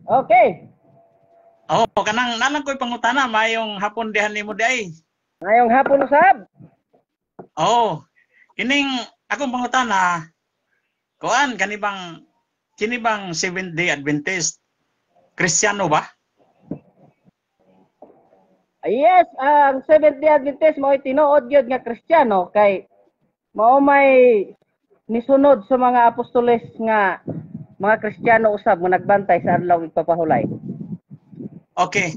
Okay. Oh, kanang nalang ko'y pangutana, mayong hapon dihan nimo di ay. Ngayong hapon usab. Oh, kining akong pangutana, kuan kini bang Seventh-day Adventist Kristiyano ba? Yes, ang Seventh-day Adventist mo tinuod gyud nga Kristiyano kay mao may nisunod sa mga apostoles nga mga Kristiyano usab nga nagbantay sa adlaw igpapahulay. Okay.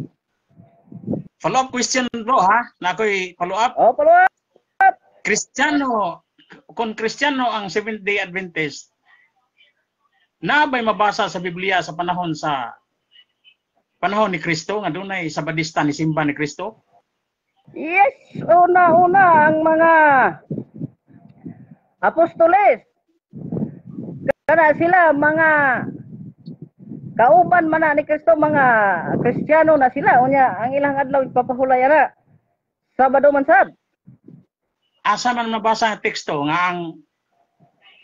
Follow-up question bro ha, na ako'y follow-up. Oh, follow-up. Kristiyano, kung Kristiyano ang Seventh-day Adventist, na ba'y mabasa sa Biblia sa panahon ni Kristo nga dunay sabadista ni simba ni Kristo? Yes, una-una ang mga apostoles. Kana sila mga kauban man na ni Kristo, mga Kristiyano na sila. Unya ang ilang adlaw ipapahulay ana. Sabado man sad. Asa man mabasa ang teksto nga ang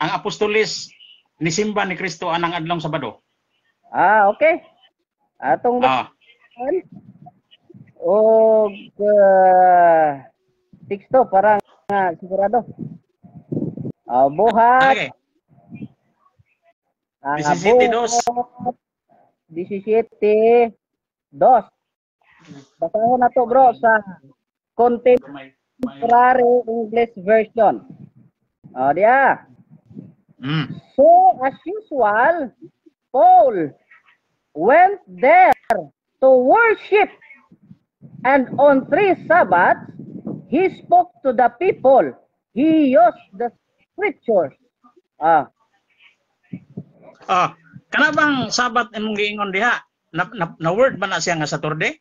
apostoles ni simba ni Kristo anang adlaw Sabado? Okay. Atong o teksto parang sigurado. Buhat. Okay. 17:2. 17:2. Basahon na to bro sa Contemporary English Version. Diya. So as usual, Paul went there to worship, and on 3 Sabbaths he spoke to the people. He used the scriptures. Kana bang Sabat imong giingon diha? Na word ba na siya nga Saturday?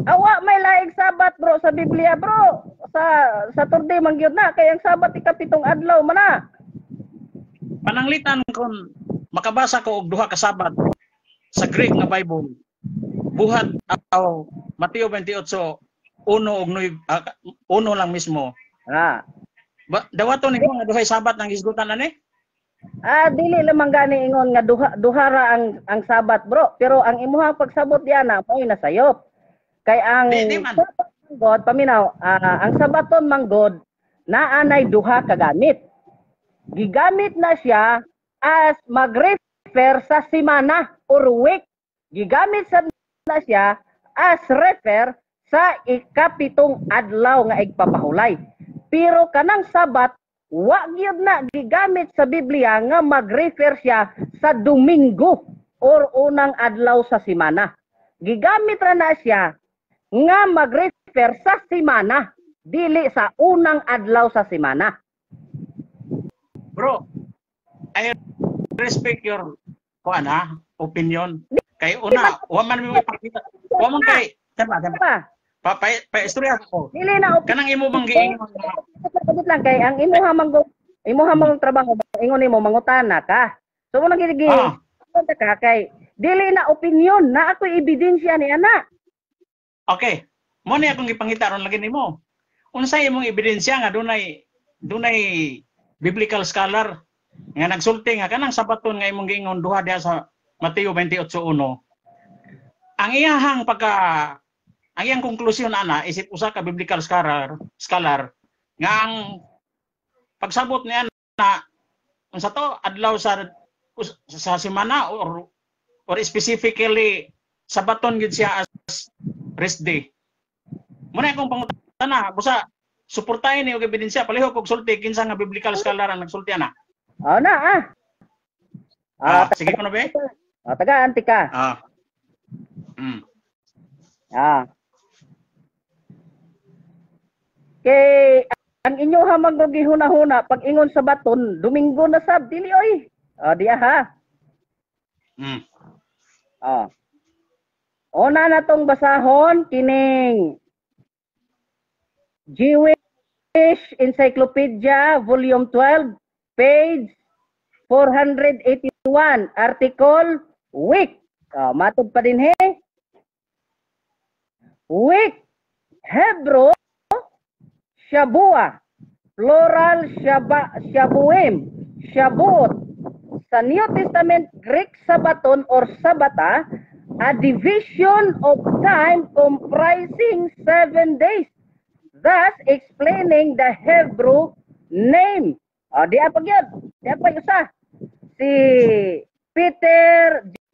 Awa may laing Sabat bro sa Biblia bro. Sa Saturday man gyud na kay ang Sabat ikapitong adlaw man na. Pananglitan kon makabasa ko og duha ka Sabat sa Greek nga Bible. Buhat aw Mateo 28:1 ug 1 lang mismo. Dawaton nimo nga duhay Sabat nang hisgutan ani? Dili lamang gani ingon nga duha ra ang Sabat bro, pero ang imuhang pagsabot diyan na mo'y nasayop. Kay ang God paminaw, ang Sabaton manggod naa nay duha ka gamit. Gigamit na siya as mag-refer sa semana or week. Gigamit na siya as refer sa ikapitong adlaw nga igpapahulay. Pero kanang Sabat wa gyud na gigamit sa Biblia nga mag-refer siya sa Domingo or unang adlaw sa semana. Gigamit ra na siya nga mag-refer sa semana, dili sa unang adlaw sa semana. Bro, I respect your opinion. Kay una, wa man mo ipakita. Wa man kay tema. Pa-istorya ko. Dili na kanang imo bang giingon lang kay ang imuha mang trabaho ingon nimo mangutana ka. So mo nang gigi. Ka kay dili na opinion na ako ebidensya ni ana. Okay. Mo ni akong gipangita ron lagi nimo. Unsay imong ebidensya nga dunay biblical scholar nga nagsulti nga kanang Sabaton nga imong giingon duha diha sa Mateo 28:1. Ang iyang konklusyon ana isip usa ka biblical scholar nga ang pagsabot niya na unsa to adlaw sa semana or specifically Sabaton gid siya as rest day. Muna akong pangutana busa suportahin ni og ebidensya palihog og sulti kinsa nga biblical scholar ang nagsulti ana. Sige ko na be. Tagaan ti ka. Kay ang inyo hamang gihuna-huna pag ingon sa baton, Domingo na sab dili oy. Diya ha. Una na tong basahon kining Jewish Encyclopedia Volume 12 page 481 article week. Matod pa din he. Week Hebrew Shabua plural Shabuim Shabut Sa New Testament, Greek Sabaton or Sabata, a division of time comprising 7 days, thus explaining the Hebrew name. O, di apa yun? Di apa yun sa? Si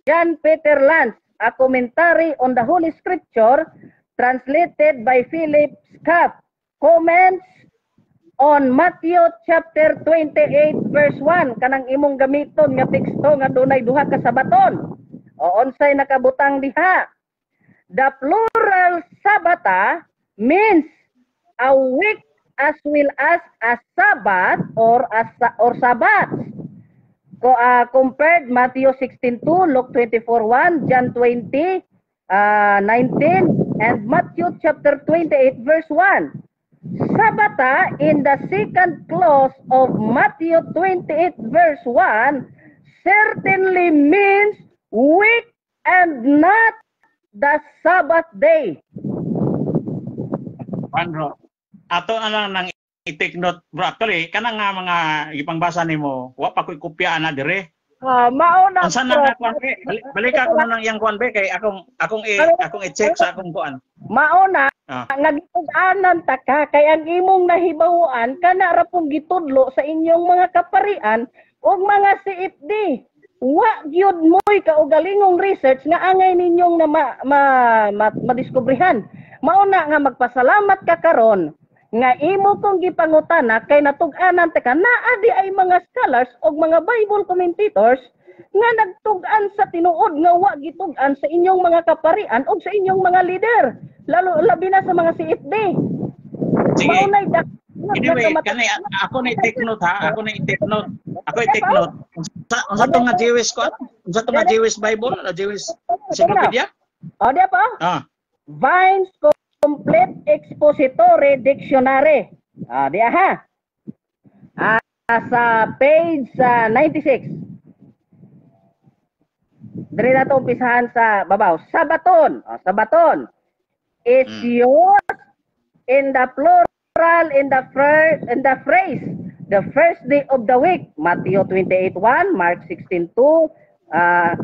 John Peter Lance, a commentary on the Holy Scripture, translated by Philip Schaff, comments on Matthew chapter 28 verse 1, kanang imong gamiton nga teksto nga dunay duha ka sabaton. O unsay nakabutang diha? The plural sabata means a week as well as a Sabbath or Sabbath. Compared Matthew 16:2, Luke 24:1, John 20:19, and Matthew chapter 28 verse 1. Sabata in the second clause of Matthew 28 verse 1 certainly means week and not the Sabbath day. Bro, ato na lang nang i-take note, bro. Actually, kanang nga mga ipangbasa nimo, wa pa ko'y kopya na dire. Mauna. Unsa na kuan be? Balik ako nang iyang kuan be kay akong i-check sa akong kuan. Mauna nga gitug-anan ta ka kay ang imong nahibawan kana ra pong gitudlo sa inyong mga kaparian ug mga CFD. Wa gyud moy kaugalingong research nga angay ninyong na madiskubrihan. Mauna nga magpasalamat ka karon nga imo kong gipangutana kay natug-anan ta ka naa di ay mga scholars o mga Bible commentators nga nagtug-an sa tinuod nga wa gitug-an sa inyong mga kaparian o sa inyong mga leader, lalo labi na sa mga CFD. Sige. Anyway, kanay ako na i-take note ha, ako na i-take note. Ako i-take note. Unsa to nga Jewish ko? Unsa to nga Jewish Bible, Jewish Encyclopedia? O di pa? Vine's Complete Expository Dictionary. Di ha. Sa page 96. Dili na ito umpisahan sa babaw. Sabaton. Sabaton is used in the plural in the phrase the first day of the week. Matthew 28:1, Mark 16:2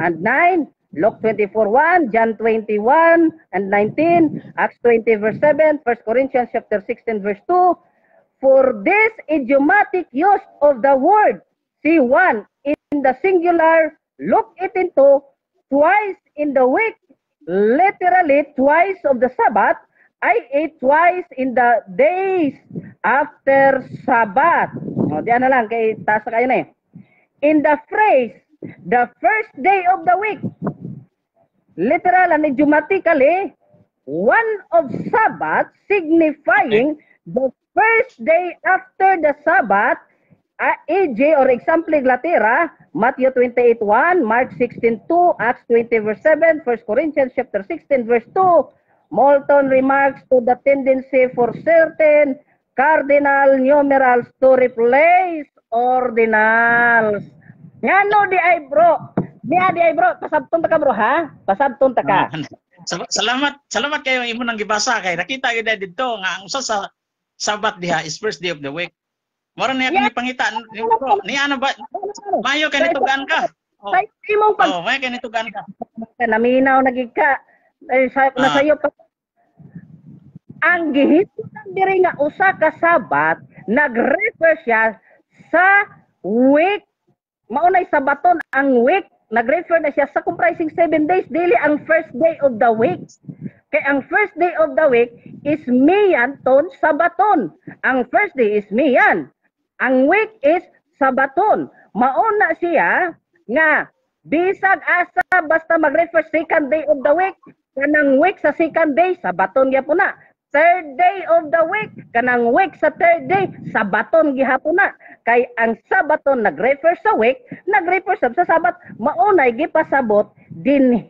and 9, Luke 24:1, John 21 and 19, Acts 20 verse 7, 1 Corinthians chapter 16 verse 2. For this idiomatic use of the word C1 in the singular, Luke 18:2, twice in the week, literally twice of the Sabbath, i.e. twice in the days after Sabbath. Diyan na lang, kay tasa kayo na eh. In the phrase, the first day of the week, literal and idiomatically, one of Sabbath signifying the first day after the Sabbath, e.g. or example latera, Matthew 28:1, Mark 16:2, Acts 20 verse 7, 1 Corinthians chapter 16 verse 2. Moulton remarks to the tendency for certain cardinal numerals to replace ordinals. Ngano di ay bro? Di ay bro, pasabton ta ka bro ha? Pasabton ta ka. Salamat kayo imo nang gibasa kay nakita gyud didto nga ang usa sa Sabat diha is first day of the week. Mora niya kini pangita ni ano ba? Mayo kay nitugan ka. Say imong pag mayo kay nitugan ka. Naminaw nagika nasayo pa. Ang gihiton diri nga usa ka Sabat nagrefer siya sa week. Maunay Sabaton ang week, nag-refer na siya sa comprising 7 days, dili ang first day of the week. Kay ang first day of the week is Miyan ton Sabaton. Ang first day is Miyan. Ang week is Sabaton. Mauna siya nga bisag asa basta mag-refer second day of the week, kanang week sa second day Sabaton gyapon na. Third day of the week, kanang week sa third day, Sabaton gihapon na. Kay ang Sabaton nag-refer sa week, nag-refer sa Sabat, maunay gipasabot dinhi.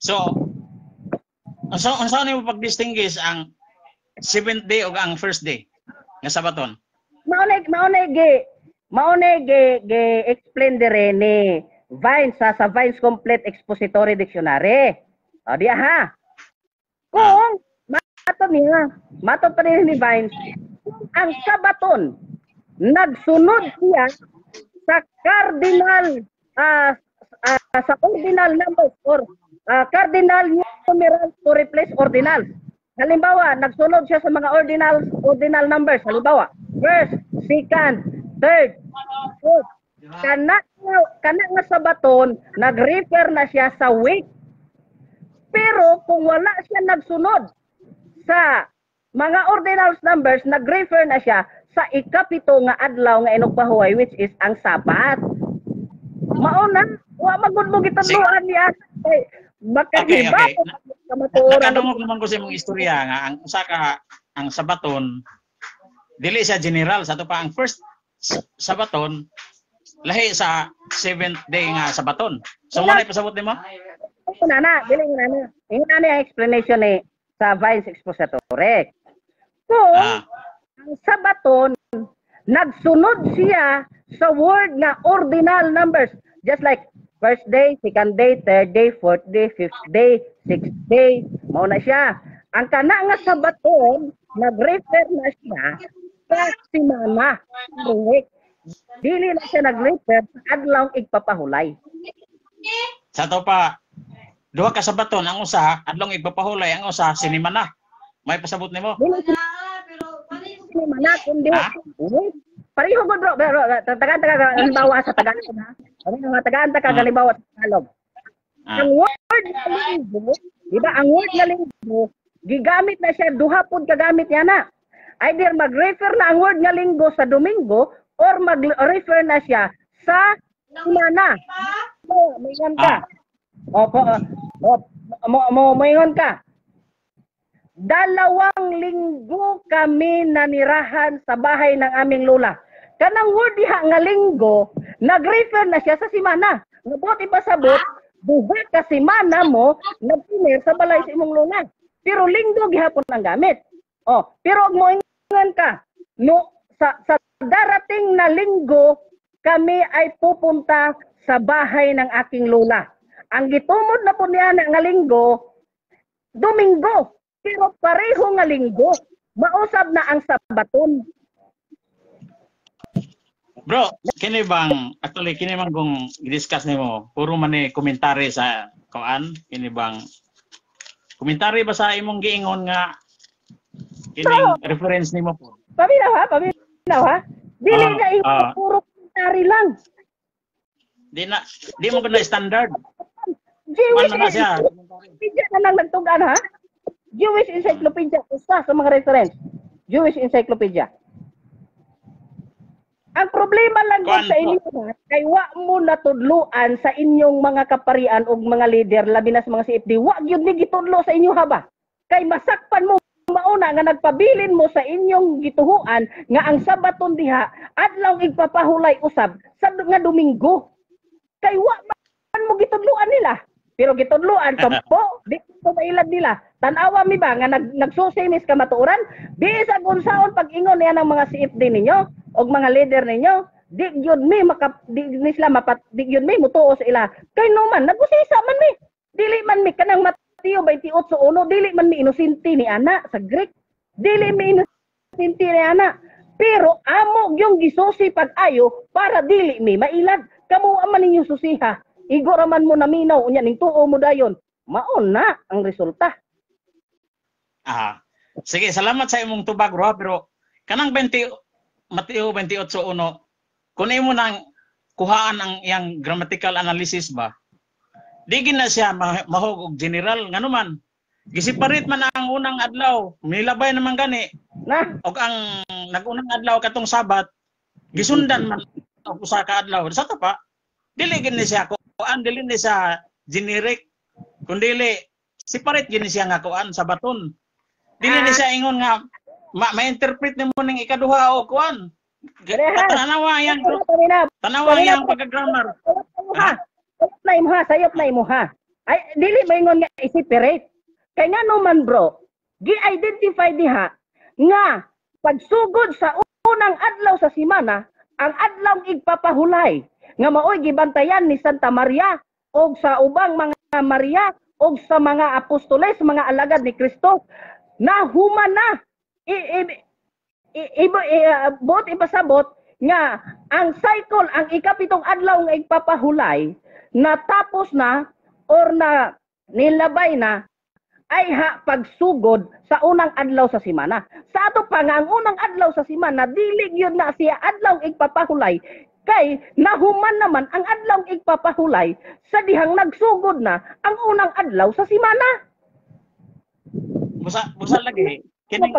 So ano mo pag-distinguish ang 7th day o ang first day nga Sabaton? Maunay explain dire ni Vines sa Vines Complete Expository Dictionary. O di ha. Kung mato pa rin ni Vines, ang Sabaton nagsunod siya sa cardinal sa ordinal numbers or cardinal numerals to replace ordinals. Halimbawa, nagsunod siya sa mga ordinal numbers. Halimbawa, first, second, third, fourth. Kana nga sa baton, nag-refer na siya sa week. Pero kung wala siya nagsunod sa mga ordinal numbers, nag-refer na siya sa ikapito nga adlaw nga inugpahuway, which is ang Sabat. Mauna, wa magud mo gitadluan niya. Okay. Nakadungog naman ko sa imong istorya nga ang usa ka ang Sabaton dili siya general sa pa ang first Sabaton lahi sa 7th day nga Sabaton. So mo na ipasabot nimo? Dili mo na. Ingon na ang explanation ni sa Vice Expositore. Kung ang Sabaton nagsunod siya sa word nga ordinal numbers, just like first day, second day, third day, fourth day, fifth day, sixth day, mao na siya. Ang kana nga Sabaton, nag-refer na siya sa simana. Dili na siya nag-refer sa adlaw igpapahulay. Sa to pa, duha ka Sabaton, ang usa, adlaw igpapahulay, ang usa, sinimana. May pasabot nimo? Sinimana, kundi. Pareho ko bro, tagaan halimbawa sa Tagalog ha. Tagaan halimbawa sa Tagalog. Ang word na linggo, di ba ang word na linggo, gigamit na siya duha pud kagamit niya na. Either mag-refer na ang word nga linggo sa Domingo or mag-refer na siya sa semana. So, maingon ka. Maingon ka. 2 linggo kami nanirahan sa bahay ng aming lola. Kanang word diha nga linggo, nag-refer na siya sa semana. Nabot ipasabot, duha ka semana mo nagtinir sa balay sa imong lola. Pero linggo gihapon ang gamit. Pero mo ingon ka, no sa darating na linggo kami ay pupunta sa bahay ng aking lola. Ang gitumod na po niya nga linggo, Domingo. Pero pareho nga linggo, mausab na ang Sabaton. Bro, kini bang actually kini man kung i-discuss nimo, puro man ni komentary sa kuan, kini bang komentary ba sa imong giingon nga kining reference nimo po? Paminaw ha? Dili na puro komentary lang. Di mo ganda standard. Jewish Encyclopedia na lang nagtugan ha? Jewish Encyclopedia, usa sa mga reference. Jewish Encyclopedia. Ang problema lang sa inyo kay wa mo natudluan sa inyong mga kaparian o mga leader, labi na sa mga CFD, wa gyud ni gitudlo sa inyo haba. Kay masakpan mo mauna nga nagpabilin mo sa inyong gituhuan nga ang Sabaton diha adlaw igpapahulay usab sa nga Domingo. Kay wa man mo gitudluan nila. Pero gitudluan kampo, di ko mailad nila. Tanawa mi ba nga nagsusimis ka matuoran? Di sa gunsaon pag-ingon niya ng mga CFD ninyo o mga leader ninyo, di gyud mi di gyud mi mutuo sa ila. Kay no man nagusisa man mi. Dili man mi kanang Mateo 28:1, dili man mi inosente ni ana sa Greek. Dili mi inosente ni ana. Pero amo yung gisusi pag-ayo para dili mi mailad. Kamo man ninyo susiha. Igo raman mo naminaw unya ning tuo mo dayon. Maon na ang resulta. Sige, salamat sa imong tubag bro, pero kanang Mateo 28:1, kung imo nang kuhaan ang iyang grammatical analysis ba, di gina siya mahog og general nganuman. Giseparate man ang unang adlaw, milabay naman gani. Og ang nagunang adlaw katong Sabat, gisundan man og usa ka adlaw. Sa pa, dili gini siya kuan, dili ni siya generic, kundili separate gini siya nga kuan Sabaton. Dili ni siya ingon nga ma-interpret nimo ning ikaduha o kuan. Tanawa yan. Tanawa yan pagka-grammar. Sayop na imo ha. Ay dili maingon nga i-separate. Kay ngano man bro, gi-identify diha nga pagsugod sa unang adlaw sa semana, ang adlaw igpapahulay nga maoy gibantayan ni Santa Maria og sa ubang mga Maria og sa mga apostoles, mga alagad ni Kristo na human na buot ipasabot nga ang cycle, ang ikapitong adlaw nga igpapahulay, natapos na or na nilabay na ay pagsugod sa unang adlaw sa semana. Sa ato pa nga ang unang adlaw sa semana dili gyud na siya adlaw igpapahulay kay nahuman naman ang adlaw igpapahulay sa dihang nagsugod na ang unang adlaw sa semana. Busa lagi kining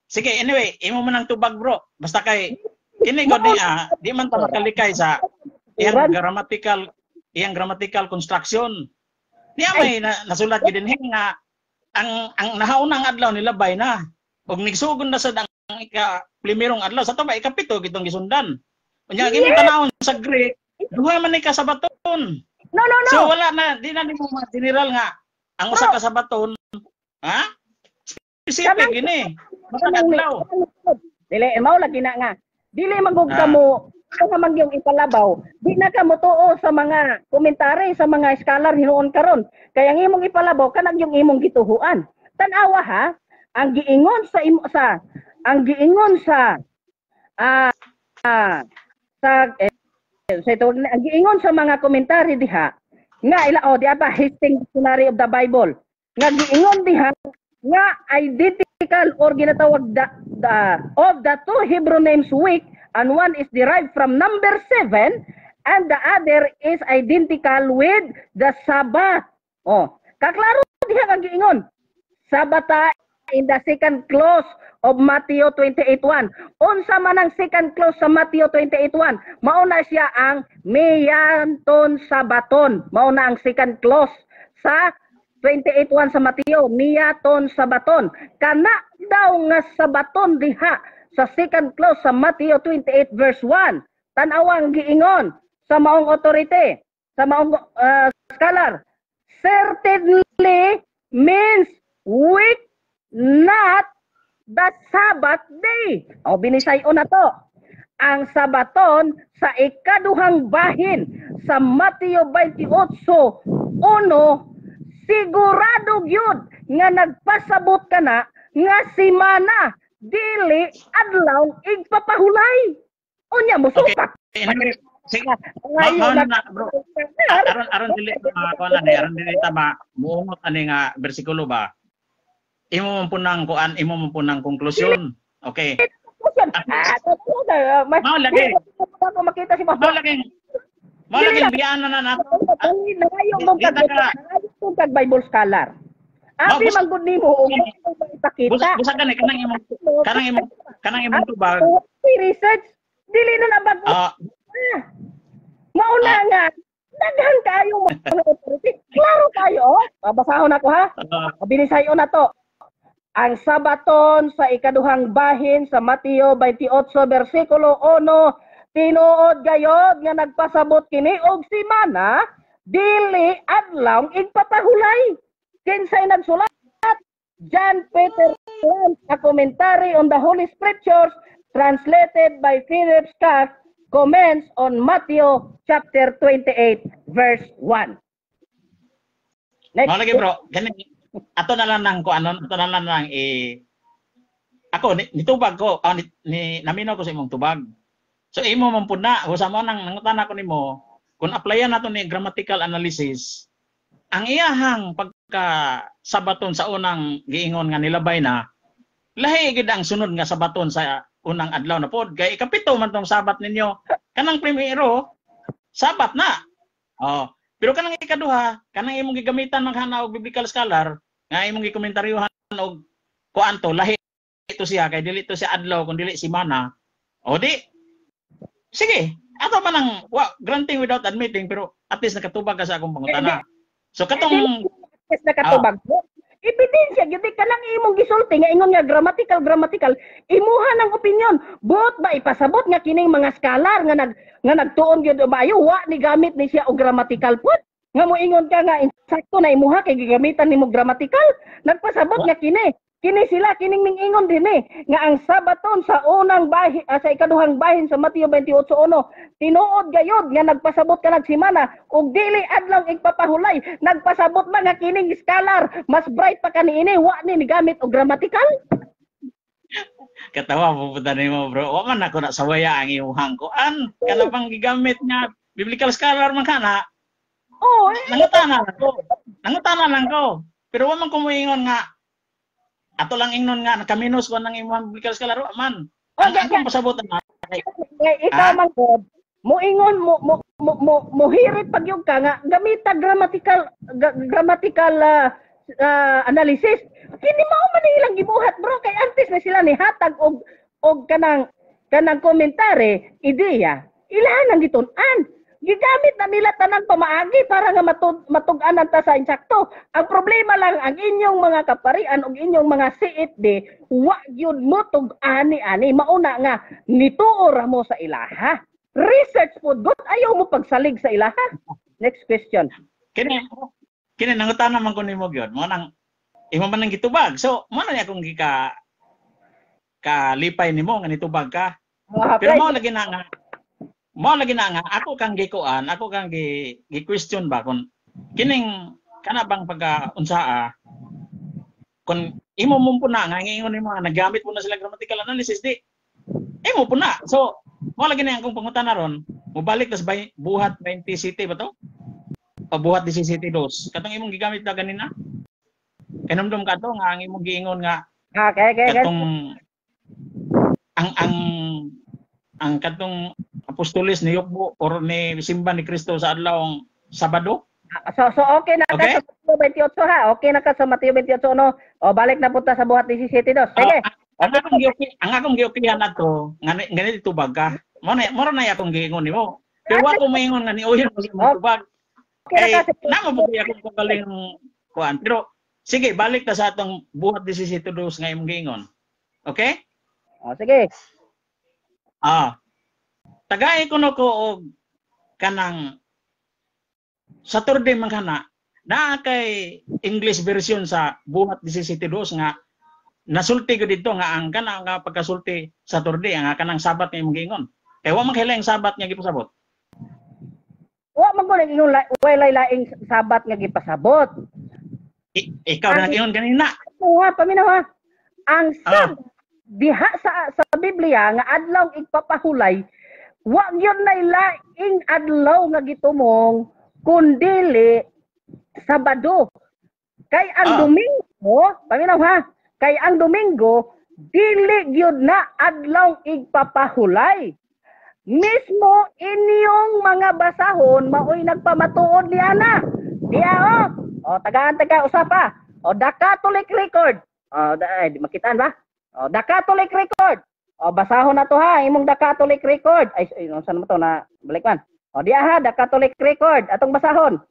Sige, anyway, imo man ang tubag bro. Basta kay kini gud di man ta makalikay sa iyang grammatical construction. Niya may nasulat gid dinhi nga ang nahaunang adlaw nilabay na ug nigsugod na sad ang ika-primerong adlaw sa to ba ikapito gitong gisundan. Unya gimo tanawon sa Greek, duha man ni kasabaton. No. So wala na di na nimo general nga ang usa ka sabaton, ha? Specific gini. Adlaw. Dili mao lagi na nga. Dili magug kamo nga magyong ipalabaw. Di na ka motuo sa mga komentary sa mga scholar hinuon karon. Kaya ang imong ipalabaw kanang yung imong gituhuan. Tan-awa ha, ang giingon sa ang giingon sa mga komentary diha nga di ba Hastings Dictionary of the Bible. Nga giingon diha nga identical or ginatawag of the two Hebrew names week, and one is derived from number 7 and the other is identical with the Sabbath. Kaklaro diha ang giingon. Sabata in the second clause of Matthew 28:1. Unsa man ang second clause sa Matthew 28:1? Mao na siya ang miyanton sabaton. Mao na ang second clause sa 28:1 sa Mateo, miyaton sabaton. Kana daw nga sabaton diha sa second clause sa Mateo 28 verse 1. Tan-awang giingon sa maong authority, sa maong scholar. Certainly means week, not the Sabbath day. Binisayo na to. Ang sabaton sa ikaduhang bahin sa Mateo 28:1 sigurado gyud nga nagpasabot ka na nga semana dili adlaw igpapahulay. Unya mo supak. Sige. Mao na bro. Aron dili aron dili ta ba muungot ani nga bersikulo ba. Imo man punang kuan, imo man punang konklusyon. Okay. Mao lagi. Makita si Mao lagi. Mao lagi biyan na nato. Nangayong mong kag Bible scholar. Abi man gud nimo ipakita. Busa kanang imong tubag. Research dili na nabag. Mauna nga daghan kayo mga authority. Klaro kayo. Basahon ako ha. Binisayo na to. Ang sabaton sa ikaduhang bahin sa Mateo 28 bersikulo 1, tinuod gayod nga nagpasabot kini og semana dili adlaw igpapahulay. Kinsay nagsulat? John Peter Lance, a commentary on the Holy Scriptures translated by Philip Schaff, comments on Matthew chapter 28 verse 1. Next. Malagi bro, ato na lang nang ako nitubag ko namino ko sa imong tubag. So imo man pud na usa mo nang nangutan ako nimo kung applyan nato ni grammatical analysis ang iyahang pagka sabaton sa unang giingon nga nilabay na lahi gid ang sunod nga sabaton sa unang adlaw na pod kay ikapito man tong sabat ninyo kanang primero sabat na. Pero kanang ikaduha, kanang imong gigamitan maghana og biblical scholar, nga imong gikomentaryohan og kuan to lahi ito siya kay dili to siya adlaw kun dili semana. Di sige, ato man ang granting without admitting pero at least nakatubag ka sa akong pangutana. So katong nakatubag mo. Ebidensya gyud ka lang imong gisulti nga ingon nga grammatical imuha ng opinion. But ba ipasabot nga kining mga scholar nga nagtuon gyud maayo wa ni gamit ni siya og grammatical pud. Nga mo ingon ka nga insakto na imuha kay gigamitan nimo grammatical. Nagpasabot nga kini sila kining ningingon dinhi nga ang sabaton sa unang bahin sa ikaduhang bahin sa Mateo 28:1 tinuod gayod nga nagpasabot ka semana ug dili adlaw igpapahulay. Nagpasabot man nga kining scholar mas bright pa kaniini wa ni gamit og grammatical. Katawa pupunta nimo bro. Wa man ako na sawaya ang imuhang kuan. Kana pang gigamit nga biblical scholar man kana. Oh, Nangutana lang ko. Nangutana lang ko. Pero wa man ko moingon nga ato lang ingnon nga nakaminos ko nang imuhang biblical scholar wa man. Ang akong pasabot na. Ikaw man God, moingon mo hirit pag yung ka nga gamita grammatical analysis. Kini mao man ilang gibuhat bro kay antes na sila ni hatag og kanang komentary ideya. Ilahan ang gitun-an. Gigamit na nila tanang pamaagi para nga matug-anan ta sa insakto. Ang problema lang ang inyong mga kaparian ug inyong mga CFD, wa gyud mo tug-ani mauna nga nituo ra mo sa ilaha. Research po good ayaw mo pagsalig sa ilaha. Next question. Kini nangutana man ko nimo gyud. Mo nang imo man nang gitubag. So, mo na akong kalipay nimo nga nitubag ka. Pero mo lagi na nga ako kang gikuan, ako kang gi-question ba kung kining kana bang pagkaunsaa kung imo mo puna nga ingon nimo nagamit mo na sila grammatical analysis di imo puna. So mo lagi na akong pangutana ron, mobalik tas buhat 20 city ba to? O buhat 17 dos. Katong imong gigamit na ganina. Kanumdum ka to nga ang imong giingon nga katong ang katong apostoles ni Yokbo or ni simba ni Kristo sa adlaw Sabado. So okay na ka sa Mateo 28 ha. Okay na ka sa Mateo 28 no. O balik na punta sa buhat 17 dos. Sige. Ang akong giokihan nato ngani tubag ka. Mo na akong giingon nimo. Pero wa ko maingon nga ni oyon mo tubag. Okay, namo buhi akong pagaling kuan. Pero sige, balik ta sa atong buhat 17 dos nga imong giingon. Okay? O sige. Tagay ko no ko og kanang Saturday man kana na kay English version sa buhat 17:2 nga nasulti ko dito nga ang kana nga pagkasulti Saturday ang kanang Sabat nga imong giingon. Kay wa man kailang Sabat nga gipasabot. Wa man ko ingon laing Sabat nga gipasabot. Ikaw na ingon kanina. Paminaw. Ang Sabat diha sa Biblia nga adlaw igpapahulay wa gyud nay laing adlaw nga gitumong kundili Sabado. Kay ang Domingo, paminaw ha, kay ang Domingo dili gyud na adlaw igpapahulay. Mismo inyong mga basahon maoy nagpamatuod niana. Diya taga usapa. The Catholic record. Di makitaan ba? The Catholic record. Basahon na to ha, imong The Catholic record. Ay, saan mo to na balikman? Diya ha, The Catholic record. Atong basahon.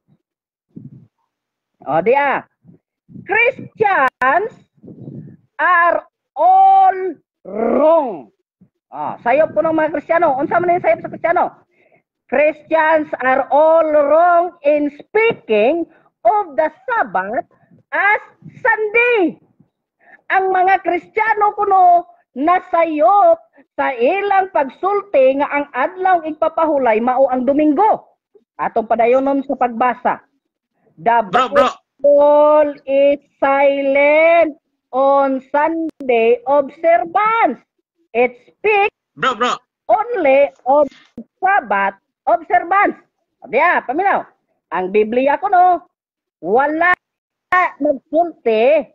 Diya. Christians are all wrong. Sayop po ng mga Kristiyano. Unsa man yung sayop sa Kristiyano? Christians are all wrong in speaking of the Sabbath as Sunday. Ang mga Kristiyano kuno nasayop sa ilang pagsulti nga ang adlaw igpapahulay mao ang Domingo. Atong padayonon sa pagbasa. The Bible is silent on Sunday observance. It speaks only of Sabbath observance. Diya, paminaw. Ang Biblia kuno wala nagsulti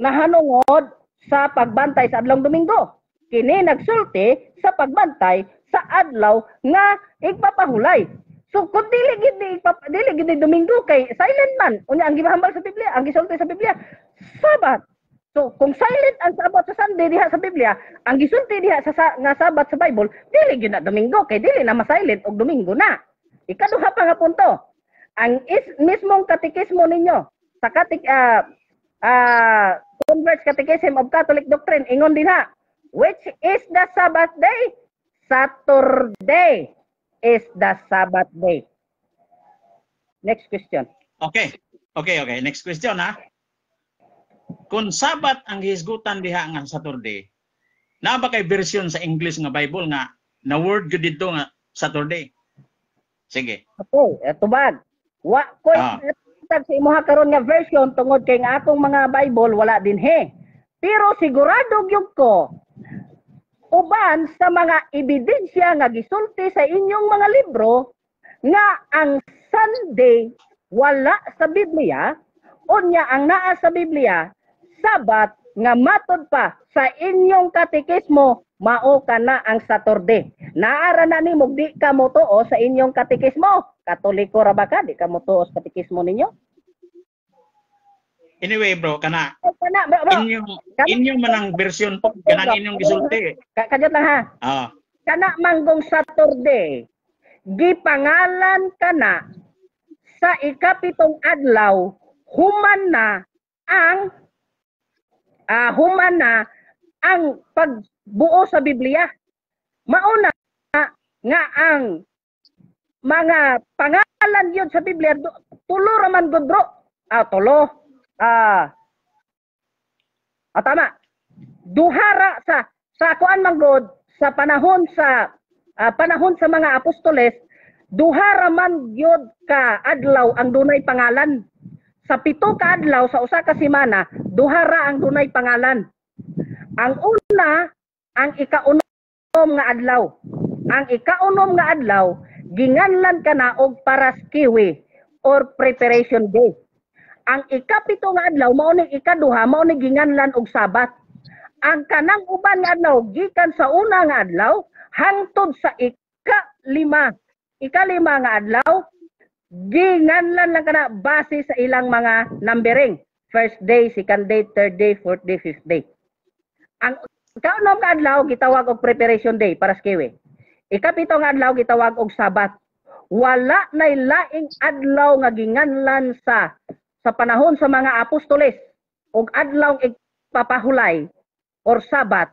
na hanungod sa pagbantay sa adlaw Domingo. Kini nagsulti sa pagbantay sa adlaw nga igpapahulay. So kung dili gid Domingo kay silent man, unya ang gihambal sa Biblia, ang gisulti sa Biblia, Sabat. So kung silent ang Sabat sa Sunday diha sa Biblia, ang gisulti diha sa nga Sabat sa Bible, dili gid na Domingo kay dili na ma-silent og Domingo na. Ikaduha pa nga punto. Ang mismong katekismo ninyo sa Converts Catechism of Catholic Doctrine, ingon din ha, which is the Sabbath day? Saturday is the Sabbath day. Next question. Okay. Next question ha. Kung Sabat ang gihisgutan diha nga Saturday, na ba kay version sa English nga Bible nga na word gud dito nga Saturday? Sige. Okay, tubag. Wa ko sa imuha karon nga version tungod kay nga atong mga Bible wala din he. Pero sigurado gyud ko uban sa mga ebidensya nga gisulti sa inyong mga libro nga ang Sunday wala sa Biblia, unya ang naa sa Biblia, Sabat nga matod pa sa inyong katekismo, mao kana ang Saturday. Naara na nimo di ka mo tuo sa inyong katekismo. Katoliko ra ba ka? Di ka mo tuo sa katekismo ninyo? Anyway, bro, kana bro. Inyong manang version po, kanang inyong gisulti. Kajot lang ha. Kana manggong Saturday, gipangalan kana sa ikapitong adlaw, human na ang pagbuo sa Biblia. Mauna nga ang mga pangalan yun sa Biblia, tulo raman gud bro. Tulo. Tama. Duhara sa kuan manggod sa panahon sa mga apostoles, duhara man gyud ka adlaw ang dunay pangalan. Sa 7 ka adlaw sa usa ka semana, duhara ang dunay pangalan. Ang una, ang ikaunom nga adlaw. Ang ikaunom nga adlaw, ginganlan kana og Paraskiwi or Preparation Day. Ang ikapito nga adlaw mao ni ikaduha, mao ni ginganlan og Sabat. Ang kanang uban nga adlaw gikan sa una nga adlaw hangtod sa ikalima nga adlaw, ginganlan lang kana base sa ilang mga numbering. First day, second day, third day, fourth day, fifth day. Ang ikaunom nga adlaw gitawag og Preparation Day, Paraskiwi. Ikapito nga adlaw gitawag og Sabat. Wala nay laing adlaw nga ginganlan sa panahon sa mga apostoles og adlaw igpapahulay or Sabat,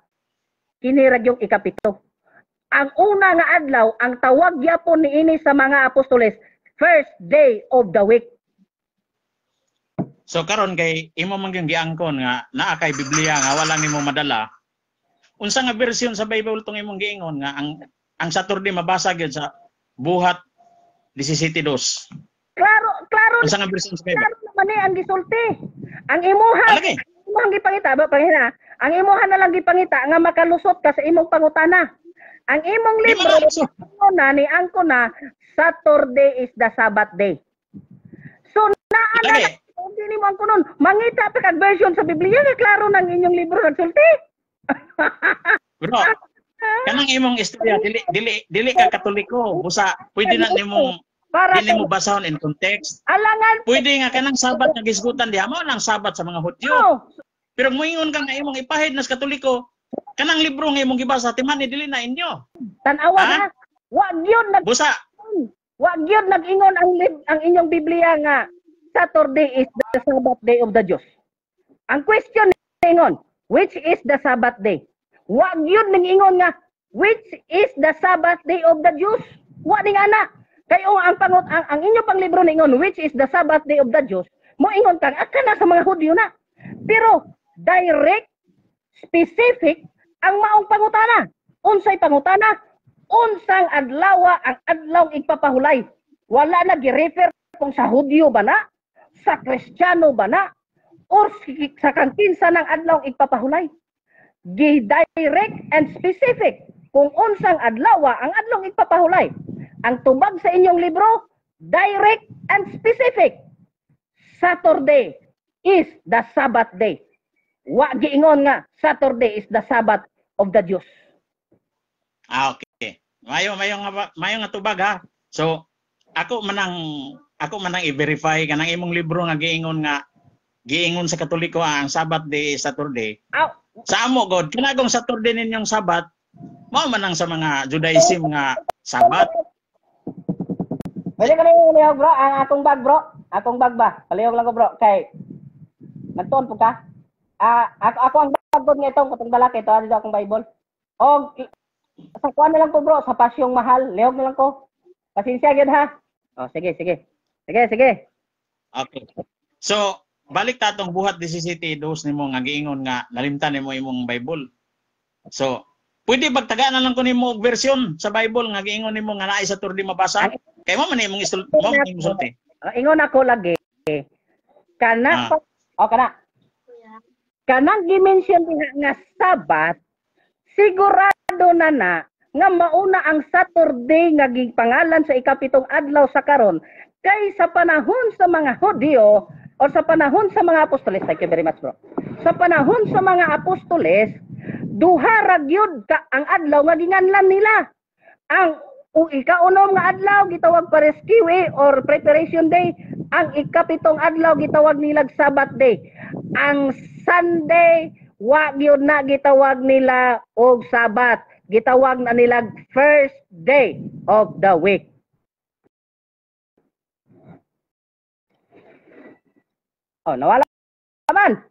kini ra yung ikapito. Ang una nga adlaw, ang tawag gyapon niini sa mga apostoles, first day of the week. So karon kay imo man gyud giangkon nga naa kay Biblia nga wala nimo madala. Unsa nga version sa Bible tong imong giingon nga ang Saturday mabasa gyud sa Buhat 17:2. Klaro. Unsa nga version sa Bible? Klaro naman ni ang gisulti. Ang imong gipangita ba pangina? Ang imuha na lang gipangita nga makalusot ka sa imong pangutana. Ang imong libro na ni angko na Saturday is the Sabbath day. So naa hindi nimo angko nun. Mangita pa kag version sa Biblia nga klaro nang inyong libro nagsulti. Bro, kanang imong istorya dili ka Katoliko, busa pwede na nimong dili mo basahon in context. Alangan pwede nga kanang Sabat nga gisgutan diha mao lang Sabat sa mga Hudyo. Pero moingon ka nga imong ipahid nas Katoliko, kanang libro nga imong gibasa timan dili na inyo. Tan-awa na. Wa gyud nag-ingon ang inyong Biblia nga Saturday is the Sabbath day of the Jews. Ang question ningon, which is the Sabbath day? Wa gyud nag-ingon nga which is the Sabbath day of the Jews. Wa ning ana. Kay ang inyo pang libro ningon which is the Sabbath day of the Jews. Mo ingon kang akana sa mga Hudyo na. Pero direct, specific ang maong pangutana. Unsay pangutana? Unsang adlaw ang adlaw igpapahulay. Wala na gi-refer kung sa Hudyo ba na, sa Kristiyano ba na, or sa kangkinsa ng adlaw igpapahulay. Gi-direct and specific kung unsang adlaw ang adlaw igpapahulay. Ang tubag sa inyong libro, direct and specific. Saturday is the Sabbath day. Wa giingon nga Saturday is the Sabbath of the Jews. Okay. Mayo nga tubag ha. So ako manang i-verify kanang imong libro nga giingon sa Katoliko ang Sabbath day is Saturday. Sa amo god kinagong Saturday ninyong Sabbath mao manang sa mga Judaism nga Sabbath. Pwede ka na bro, ang akong bag bro. Akong bag ba? Palihog lang ko bro. Kay nagtuon po ka. Ako ang bag nga itong katong balaki. Ito akong Bible. O, sa kuha na lang ko bro, sa pasyong mahal. Lihog na lang ko. Pasensya agad ha. O, sige. Okay. So, balik tatong Buhat 17:2 nimo nga giingon nga nalimtan nimo imong Bible. So, pwede bagtagaan na lang ko nimo og version sa Bible nga giingon nimo nga naay sa Saturday mabasa. Kay mo man imong isulti. Ingon ako lagi. Kanang gi-mention diha nga sigurado na nga mauna ang Saturday nga gipangalan sa ikapitong adlaw sa karon kay sa panahon sa mga Hudyo o sa panahon sa mga apostoles. Thank you very much, bro. Sa panahon sa mga apostoles, duha ra gyud ka ang adlaw nga ginganlan nila. Ang ikaunom nga adlaw gitawag Pareskiwi or Preparation Day, ang ikapitong adlaw gitawag nilag Sabbath Day. Ang Sunday wa gyud na gitawag nila og Sabbath, gitawag na nilag first day of the week. Oh, nawala man.